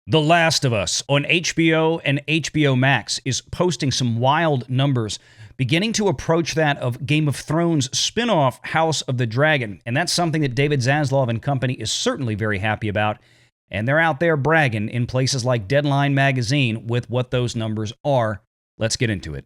The Last of Us on HBO and HBO Max is posting some wild numbers, beginning to approach that of Game of Thrones spin-off House of the Dragon. And that's something that David Zaslav and company is certainly very happy about. And they're out there bragging in places like Deadline magazine with what those numbers are. Let's get into it.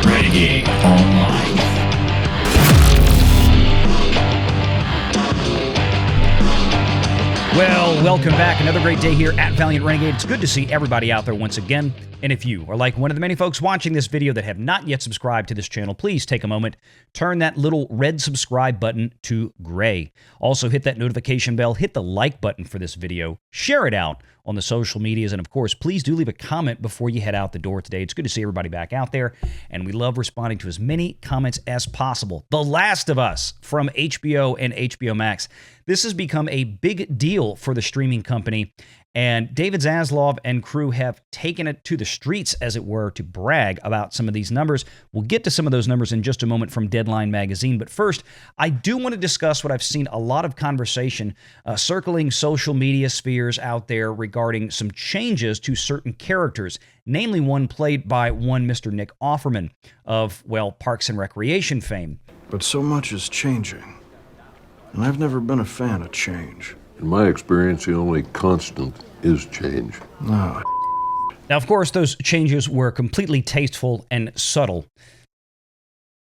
Renegade Online. Well, welcome back. Another great day here at Valiant Renegade. It's good to see everybody out there once again. And if you are like one of the many folks watching this video that have not yet subscribed to this channel, please take a moment, turn that little red subscribe button to gray. Also hit that notification bell, hit the like button for this video, share it out on the social medias, and of course, please do leave a comment before you head out the door today. It's good to see everybody back out there, and we love responding to as many comments as possible. The Last of Us from HBO and HBO Max. This has become a big deal for the streaming company, and David Zaslav and crew have taken it to the streets, as it were, to brag about some of these numbers. We'll get to some of those numbers in just a moment from Deadline magazine. But first, I do want to discuss what I've seen a lot of conversation circling social media spheres out there regarding some changes to certain characters, namely one played by one Mr. Nick Offerman of, well, Parks and Recreation fame. But so much is changing, and I've never been a fan of change. In my experience, the only constant is change. No. Now, of course, those changes were completely tasteful and subtle.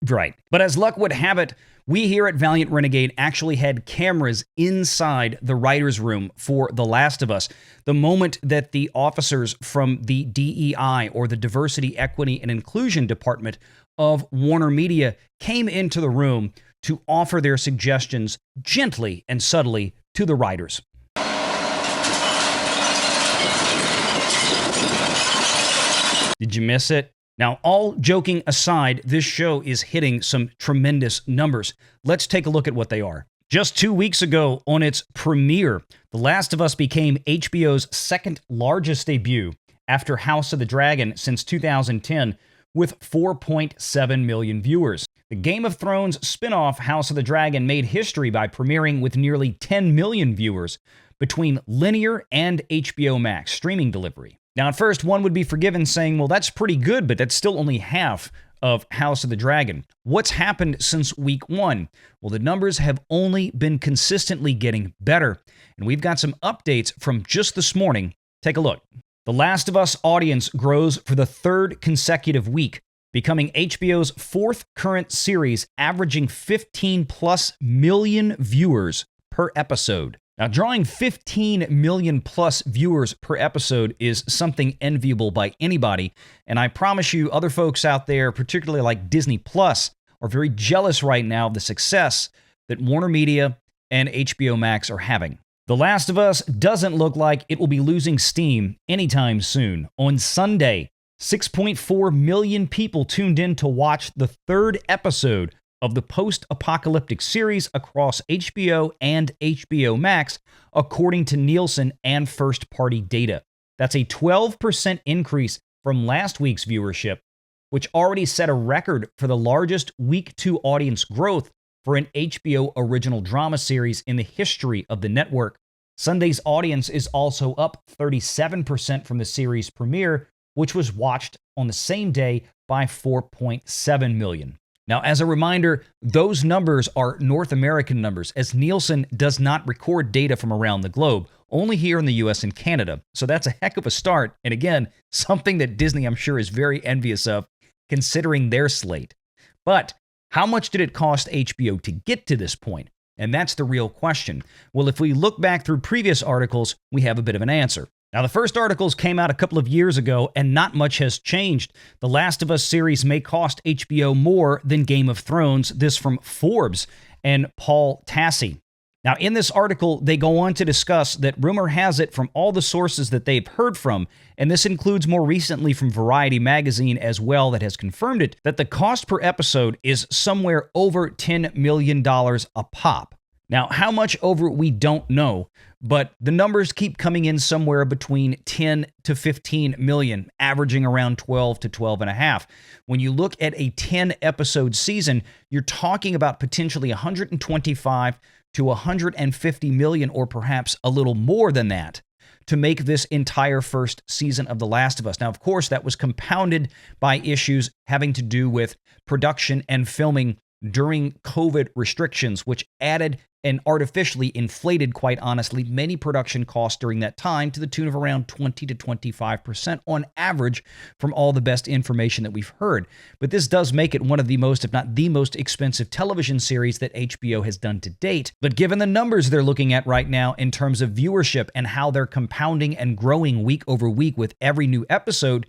Right. But as luck would have it, we here at Valiant Renegade actually had cameras inside the writer's room for The Last of Us. The moment that the officers from the DEI, or the Diversity, Equity, and Inclusion Department of Warner Media, came into the room to offer their suggestions gently and subtly to the writers. Did you miss it? Now, all joking aside, this show is hitting some tremendous numbers. Let's take a look at what they are. Just 2 weeks ago, on its premiere, The Last of Us became HBO's second largest debut after House of the Dragon since 2010, with 4.7 million viewers. The Game of Thrones spin-off House of the Dragon made history by premiering with nearly 10 million viewers between linear and HBO Max streaming delivery. Now, at first, one would be forgiven saying, well, that's pretty good, but that's still only half of House of the Dragon. What's happened since week one? Well, the numbers have only been consistently getting better, and we've got some updates from just this morning. Take a look. The Last of Us audience grows for the third consecutive week, becoming HBO's fourth current series, averaging 15+ million viewers per episode. Now, drawing 15 million plus viewers per episode is something enviable by anybody, and I promise you, other folks out there, particularly like Disney Plus, are very jealous right now of the success that Warner Media and HBO Max are having. The Last of Us doesn't look like it will be losing steam anytime soon. On Sunday, 6.4 million people tuned in to watch the third episode of the post-apocalyptic series across HBO and HBO Max, according to Nielsen and first-party data. That's a 12% increase from last week's viewership, which already set a record for the largest week 2 audience growth for an HBO original drama series in the history of the network. Sunday's audience is also up 37% from the series premiere, which was watched on the same day by 4.7 million. Now, as a reminder, those numbers are North American numbers, as Nielsen does not record data from around the globe, only here in the US and Canada. So that's a heck of a start, and again, something that Disney, I'm sure, is very envious of, considering their slate. But how much did it cost HBO to get to this point? And that's the real question. Well, if we look back through previous articles, we have a bit of an answer. Now, the first articles came out a couple of years ago, and not much has changed. The Last of Us series may cost HBO more than Game of Thrones. This from Forbes and Paul Tassi. Now, in this article, they go on to discuss that rumor has it from all the sources that they've heard from, and this includes more recently from Variety magazine as well that has confirmed it, that the cost per episode is somewhere over $10 million a pop. Now, how much over we don't know, but the numbers keep coming in somewhere between 10 to 15 million, averaging around 12 to 12 and a half. When you look at a 10 episode season, you're talking about potentially 125 to 150 million, or perhaps a little more than that, to make this entire first season of The Last of Us. Now, of course, that was compounded by issues having to do with production and filming during COVID restrictions, which added and artificially inflated, quite honestly, many production costs during that time to the tune of around 20 to 25% on average from all the best information that we've heard. But this does make it one of the most, if not the most expensive television series that HBO has done to date. But given the numbers they're looking at right now in terms of viewership and how they're compounding and growing week over week with every new episode,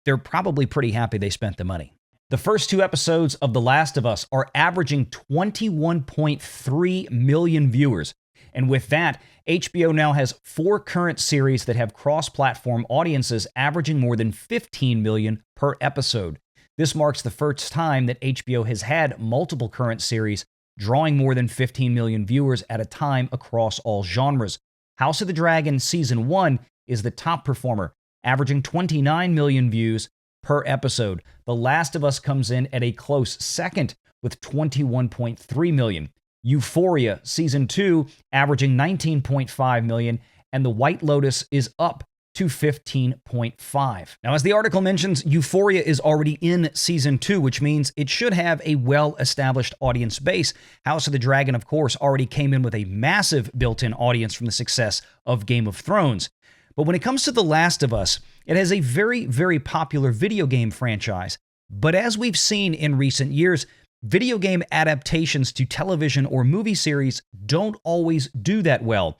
they're probably pretty happy they spent the money. The first 2 episodes of The Last of Us are averaging 21.3 million viewers. And with that, HBO now has 4 current series that have cross-platform audiences averaging more than 15 million per episode. This marks the first time that HBO has had multiple current series drawing more than 15 million viewers at a time across all genres. House of the Dragon Season 1 is the top performer, averaging 29 million views per episode. The Last of Us comes in at a close second with 21.3 million. Euphoria Season 2 averaging 19.5 million, and The White Lotus is up to 15.5. Now, as the article mentions, Euphoria is already in Season 2, which means it should have a well-established audience base. House of the Dragon, of course, already came in with a massive built-in audience from the success of Game of Thrones. But when it comes to The Last of Us, it has a very, very popular video game franchise. But as we've seen in recent years, video game adaptations to television or movie series don't always do that well.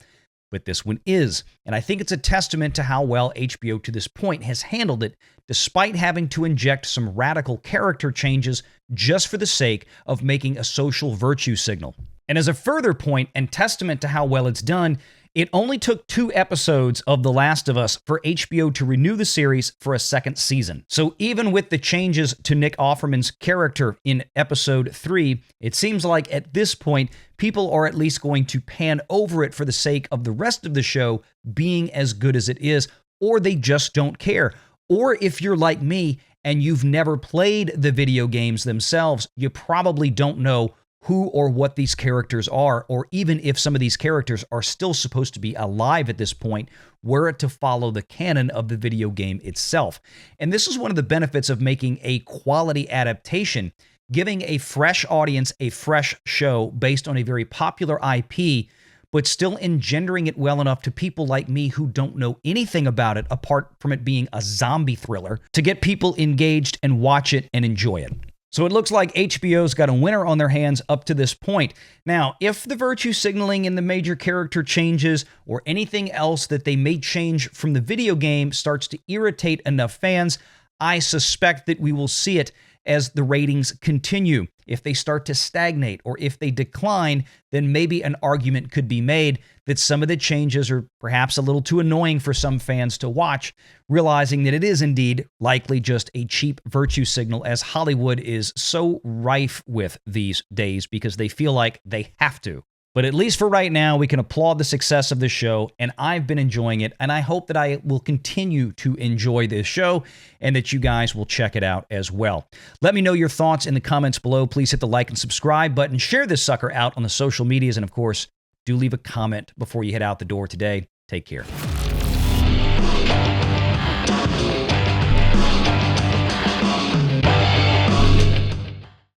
But this one is. And I think it's a testament to how well HBO to this point has handled it, despite having to inject some radical character changes just for the sake of making a social virtue signal. And as a further point and testament to how well it's done, it only took 2 episodes of The Last of Us for HBO to renew the series for a second season. So even with the changes to Nick Offerman's character in episode 3, it seems like at this point, people are at least going to pan over it for the sake of the rest of the show being as good as it is, or they just don't care. Or if you're like me and you've never played the video games themselves, you probably don't know who or what these characters are, or even if some of these characters are still supposed to be alive at this point, were it to follow the canon of the video game itself. And this is one of the benefits of making a quality adaptation, giving a fresh audience a fresh show based on a very popular IP, but still engendering it well enough to people like me who don't know anything about it apart from it being a zombie thriller, to get people engaged and watch it and enjoy it. So it looks like HBO's got a winner on their hands up to this point. Now, if the virtue signaling in the major character changes or anything else that they may change from the video game starts to irritate enough fans, I suspect that we will see it as the ratings continue. If they start to stagnate or if they decline, then maybe an argument could be made that some of the changes are perhaps a little too annoying for some fans to watch, realizing that it is indeed likely just a cheap virtue signal, as Hollywood is so rife with these days because they feel like they have to. But at least for right now, we can applaud the success of the show, and I've been enjoying it, and I hope that I will continue to enjoy this show and that you guys will check it out as well. Let me know your thoughts in the comments below. Please hit the like and subscribe button, share this sucker out on the social medias, and of course, do leave a comment before you head out the door today. Take care.